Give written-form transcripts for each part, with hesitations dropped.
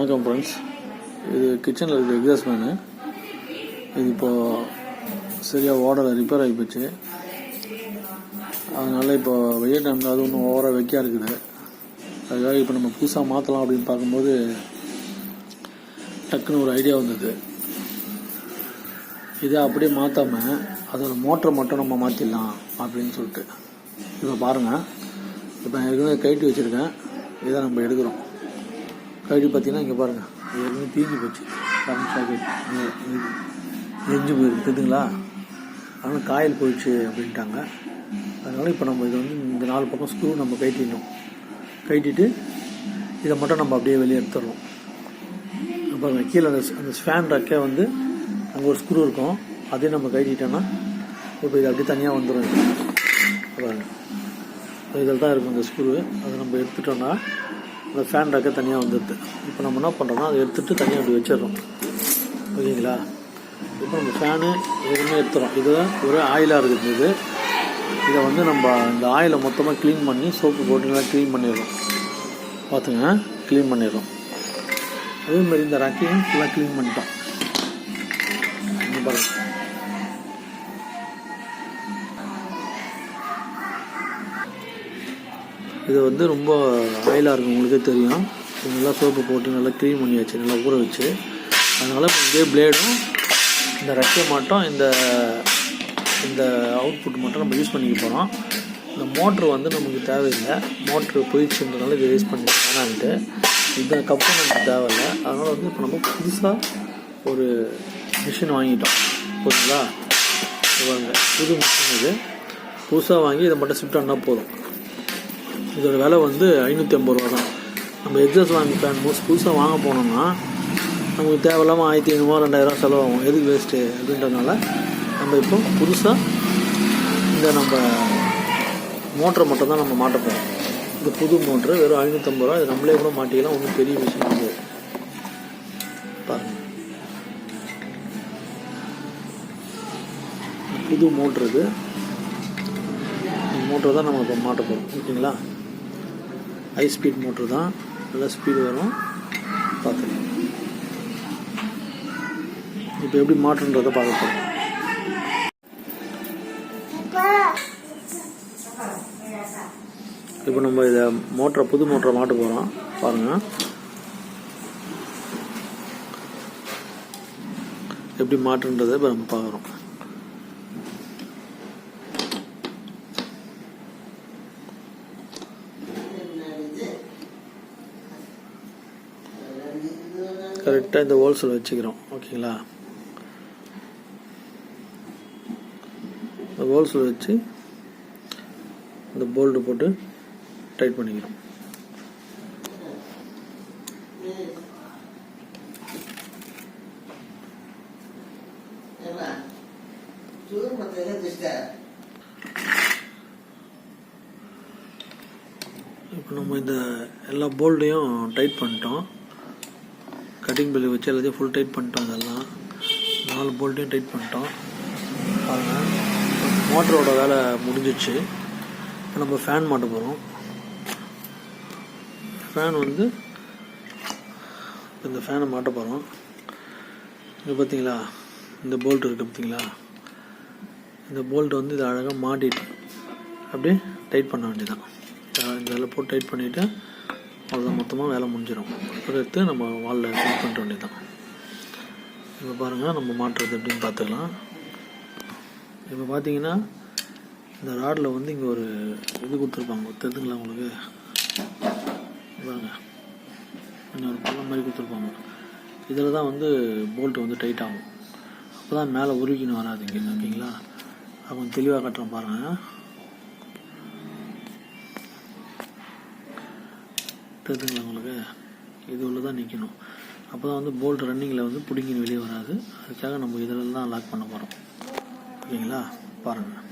வணக்கம் ஃப்ரெண்ட்ஸ். இது கிச்சனில் இருக்கிற எக்ஸாஸ்ட் ஃபேனு. இது இப்போது சரியாக ஓடலை, ரிப்பேர் ஆகி போச்சு. அதனால் இப்போ வெயில் டைமில் அது ஒன்றும் ஓவராக வைக்க இருக்குது. அதுக்காக இப்போ நம்ம புதுசாக மாற்றலாம் அப்படின்னு பார்க்கும்போது டக்குன்னு ஒரு ஐடியா வந்தது. இதை அப்படியே மாற்றாமல் அதோட மோட்டரை மட்டும் நம்ம மாற்றிடலாம் அப்படின்னு சொல்லிட்டு. இப்போ பாருங்கள், இப்போ நான் ஏற்கனவே கைட்டி வச்சுருக்கேன். இதை நம்ம எடுக்கிறோம். கைட்டி பார்த்தீங்கன்னா இங்கே பாருங்கள், ஏற்கனவே தீஞ்சு போச்சு. கரண்ட் ஷாக்கெட் எரிஞ்சு போயிருக்கு தெரியுங்களா. அதனால் காயில் போயிடுச்சு அப்படின்ட்டாங்க. அதனால் இப்போ நம்ம இதை வந்து இந்த 4 பக்கம் ஸ்க்ரூ நம்ம கைட்டிடணும். கைட்டிட்டு இதை மட்டும் நம்ம அப்படியே வெளியே எடுத்துடணும். பாருங்கள், கீழே அந்த ஃபேன் ரக்கே வந்து அங்கே ஒரு ஸ்க்ரூ இருக்கும். அதையும் நம்ம கைட்டிட்டோன்னா இப்போ இது அப்படியே தனியாக வந்துடும். பாருங்கள், இதில் தான் இருக்கும் இந்த ஸ்க்ரூ. அதை நம்ம எடுத்துட்டோன்னா அந்த ஃபேன் ரக்கே தனியாக வந்துடுது. இப்போ நம்ம என்ன பண்ணுறோம்னா அதை எடுத்துகிட்டு தனியாக அப்படி வச்சிடறோம். ஓகேங்களா. இப்போ நம்ம ஃபேனு எதுவுமே எடுத்துகிறோம். இது ஒரு ஆயிலாக இருக்குது. இதை வந்து நம்ம இந்த ஆயிலை மொத்தமாக க்ளீன் பண்ணி சோப்பு போட்டு நல்லா க்ளீன் பண்ணிடுறோம். பார்த்துங்க, க்ளீன் பண்ணிடுறோம். அதேமாதிரி இந்த ரக்கையும் ஃபுல்லாக க்ளீன் பண்ணிட்டோம். பாருங்கள், இது வந்து ரொம்ப ஆயிலாக இருக்கும், உங்களுக்கே தெரியும். நல்லா சோப்பு போட்டு நல்லா க்ளீன் பண்ணியாச்சு, நல்லா ஊற வச்சு. அதனால் இதே பிளேடும் இந்த ரெக்கை மட்டும் இந்த அவுட்புட் மட்டும் நம்ம யூஸ் பண்ணிக்க போகிறோம். இந்த மோட்ரு வந்து நமக்கு தேவையில்லை. மோட்ரு போயிடுச்சுன்றதுனால இதை யூஸ் பண்ணி வேணான்ட்டு. இந்த கப்பும் நமக்கு தேவையில்லை. அதனால் வந்து இப்போ நம்ம புதுசாக ஒரு மிஷின் வாங்கிட்டோம். ஓகேங்களா. புது மிஷின் இது புதுசாக வாங்கி இதை மட்டும் ஷிஃப்ட் ஆனால் போதும். இதோட விலை வந்து 550 ரூபா தான். நம்ம எக்ஸாஸ்ட் வாங்கி ஃபேன் புதுசாக வாங்க போனோம்னா நமக்கு தேவையில்லாமல் 1500 2000 செலவாகும். எதுக்கு வேஸ்ட்டு அப்படின்றதுனால நம்ம இப்போ புதுசாக இந்த நம்ம மோட்டரை மட்டும் தான் நம்ம மாட்ட போகிறோம். இந்த புது மோட்ரு வெறும் 550 ரூபா. இது நம்மளே கூட மாட்டிக்கலாம், ஒன்றும் பெரிய விஷயம் இல்லை. பாருங்கள், புது மோட்ரு இது. மோட்ரு தான் நம்ம இப்போ மாட்ட போகிறோம். ஓகேங்களா. ஹை ஸ்பீட் மோட்ரு தான், நல்லா ஸ்பீடு வரும். பார்த்துக்கலாம். இப்போ எப்படி மாற்றுன்றதை பார்க்க போகிறோம். இப்போ நம்ம இதை புது மோட்டரை மாட்ட போகிறோம். பாருங்கள், எப்படி மாற்றுன்றதை இப்போ நம்ம பார்க்குறோம். கரெக்டாக இந்த ஹோல்ஸில் வச்சுக்கிறோம். ஓகேங்களா. இந்த ஹோல்ஸில் வச்சு இந்த போல்டு போட்டு டைட் பண்ணிக்கிறோம். இப்போ நம்ம இந்த எல்லா போல்டையும் டைட் பண்ணிட்டோம். கட்டிங் பில்லு வச்சு எல்லாத்தையும் ஃபுல் டைட் பண்ணிட்டோம். இதெல்லாம் 4 போல்ட்டையும் டைட் பண்ணிட்டோம். பாருங்கள், மோட்டரோட வேலை முடிஞ்சிச்சு. இப்போ நம்ம ஃபேன் மாட்ட போகிறோம். ஃபேன் வந்து இந்த ஃபேனை மாட்ட போகிறோம். இங்கே பார்த்தீங்களா, இந்த போல்ட் இருக்குது பார்த்தீங்களா. இந்த போல்ட் வந்து இதை அழகாக மாட்டிட்டு அப்படியே டைட் பண்ண வேண்டியதான். இதெல்லாம் போட்டு டைட் பண்ணிவிட்டு அவ்வளோதான், மொத்தமாக வேலை முடிஞ்சிடும். அப்புறம் எடுத்து நம்ம வாலில் ஃபிட் பண்ணிட வேண்டியதான். இப்போ பாருங்கள், நம்ம மாட்டுறது எப்படின்னு பார்த்துக்கலாம். இப்போ பார்த்தீங்கன்னா இந்த ராடில் வந்து இங்கே ஒரு இது கொடுத்துருப்பாங்க, தெரிஞ்சுங்களா உங்களுக்கு. பாருங்க, இன்னொரு பள்ளம் மாதிரி கொடுத்துருப்பாங்க. இதில் தான் வந்து போல்ட்டு வந்து டைட் ஆகும். அப்போ தான் மேலே உருகின்னு வராதுங்க. ஓகேங்களா. அவங்க தெளிவாக கட்டுறோம் பாருங்கள். தெரிஞ்சுங்களா உங்களுக்கு. இது உள்ள தான் நிற்கணும். அப்போ தான் வந்து போல்ட் ரன்னிங்கில் வந்து பிடிங்கின்னு வெளியே வராது. அதுக்காக நம்ம இதில் தான் லாக் பண்ண போகிறோம். ஓகேங்களா. பாருங்கள்,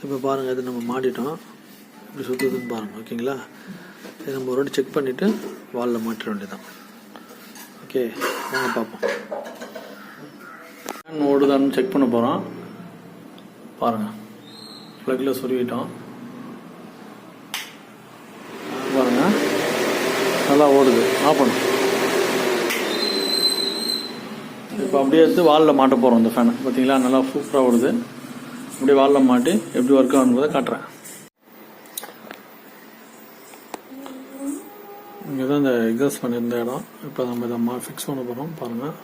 இப்போ பாருங்கள், இது நம்ம மாட்டிட்டோம். இப்படி சுற்றுதுன்னு பாருங்கள். ஓகேங்களா. இதை நம்ம ஒரு வாட்டி செக் பண்ணிவிட்டு வாலில் மாட்டிட வேண்டியதான். ஓகே, வாங்க பார்ப்போம். ஃபேன் ஓடுதான்னு செக் பண்ண போகிறோம். பாருங்கள், ப்ளக்கில் சொருவிட்டோம். பாருங்கள், நல்லா ஓடுது. ஆஃப் பண்ணு. இப்போ அப்படியே எடுத்து வாலில் மாட்ட போகிறோம் இந்த ஃபேனை. பார்த்தீங்களா, நல்லா சூப்பராக ஓடுது. அப்படியே வாலில் மாட்டி எப்படி ஒர்க் ஆகுன்றதை காட்டுறேன். இங்கே தான் இந்த எக்ஸாஸ்ட் பண்ணியிருந்த இடம். இப்போ நம்ம இதை ஃபிக்ஸ் பண்ண போகிறோம். பாருங்கள்,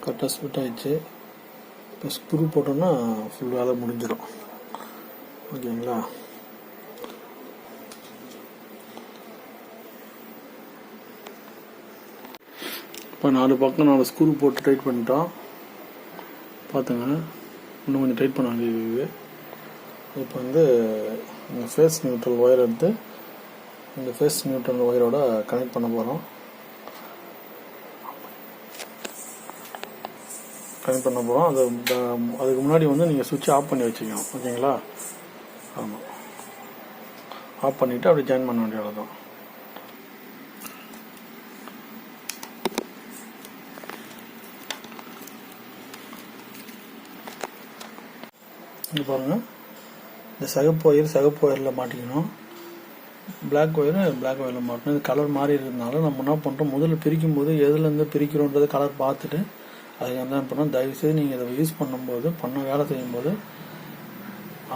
கரெக்டாக ஸ்பிட் ஆகிடுச்சு. இப்போ ஸ்க்ரூ போட்டோம்னா ஃபுல் வேலை முடிஞ்சிடும். ஓகேங்களா, இப்போ 4 பக்கம் 4 ஸ்க்ரூ போட்டு டைட் பண்ணிட்டோம். பார்த்துங்க, இன்னும் கொஞ்சம் டைட் பண்ண வேண்டியது. இப்போ வந்து இந்த ஃபேஸ் நியூட்ரல் ஒயர் எடுத்து இந்த ஃபேஸ் நியூட்ரல் ஒயரோட கனெக்ட் பண்ண போகிறோம். அதுக்கு முன்னாடி வந்து நீங்கள் சுவிட்ச் ஆஃப் பண்ணி வச்சுக்கணும். ஓகேங்களா, ஆமாம், ஆஃப் பண்ணிவிட்டு அப்படி ஜாயின் பண்ண வேண்டியது தான். இங்கே பாருங்கள், இந்த சிகப்பு ஒயரில் மாட்டிக்கணும், பிளாக் ஒயரில் மாட்டணும். இது கலர் மாறி இருக்கிறதுனால நம்ம என்ன பண்ணுறோம், முதல்ல பிரிக்கும் போது எதுலேருந்து பிரிக்கிறோன்றது கலர் பார்த்துட்டு அதுக்கு என்ன பண்ணோம், தயவுசெய்து நீங்கள் இதை யூஸ் பண்ணும்போது வேலை செய்யும்போது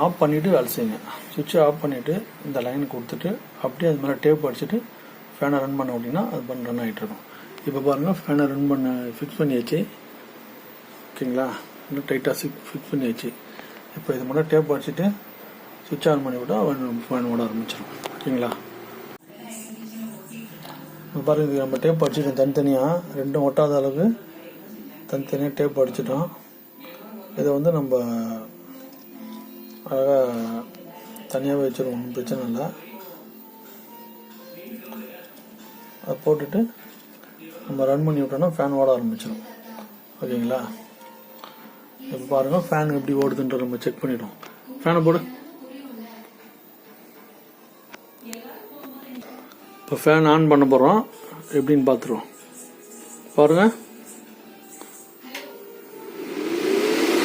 ஆஃப் பண்ணிவிட்டு வேலை செய்யுங்க. சுவிட்சை ஆஃப் பண்ணிவிட்டு இந்த லைனை கொடுத்துட்டு அப்படியே அது மேலே டேப் அடிச்சுட்டு ஃபேனை ரன் பண்ண அப்படின்னா அது ரன் ஆகிட்டு இருக்கும். இப்போ பாருங்கள், ஃபேனை ஃபிக்ஸ் பண்ணியாச்சு. ஓகேங்களா, இன்னும் டைட்டாக ஃபிக்ஸ் பண்ணியாச்சு. இப்போ இது மட்டும் டேப் அடிச்சுட்டு சுவிட்ச் ஆன் பண்ணி விட்டால் ஃபேன் ஓட ஆரம்பிச்சிடும். ஓகேங்களா, இப்போ பாருங்கள், இது நம்ம டேப் அடிச்சுட்டோம் தனித்தனியாக, ரெண்டும் ஒட்டாத அளவுக்கு தனித்தனியாக டேப் அடிச்சிட்டோம். இதை வந்து நம்ம அழகாக தனியாகவே வச்சிருவோம், ஒன்றும் பிரச்சனை இல்லை. அதை போட்டுட்டு நம்ம ரன் பண்ணி விட்டோம்னா ஃபேன் ஓட ஆரம்பிச்சிடும். ஓகேங்களா, இப்போ பாருங்கள் ஃபேன் எப்படி ஓடுதுன்ற நம்ம செக் பண்ணிவிடுவோம். ஃபேனை போடு. இப்போ ஃபேன் ஆன் பண்ண போகிறோம், எப்படின்னு பார்த்துருவோம். பாருங்கள்,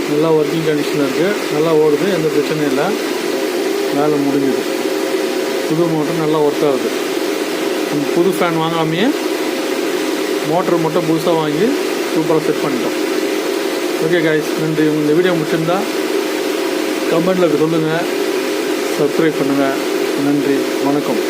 நல்லா ஒர்க்கிங் கண்டிஷனில் இருக்குது, நல்லா ஓடுது, எந்த பிரச்சனையும் இல்லை, வேலை முடிஞ்சுது. புது மோட்டர் நல்லா ஒர்க் ஆகுது. நம்ம புது ஃபேன் வாங்காமையே மோட்டர் மட்டும் புதுசாக வாங்கி சூப்பராக செட் பண்ணிட்டோம். ஓகே கைஸ், நன்றி. இந்த வீடியோ முடிச்சிருந்தா கமெண்டில் சொல்லுங்கள், சப்ஸ்கிரைப் பண்ணுங்கள். நன்றி, வணக்கம்.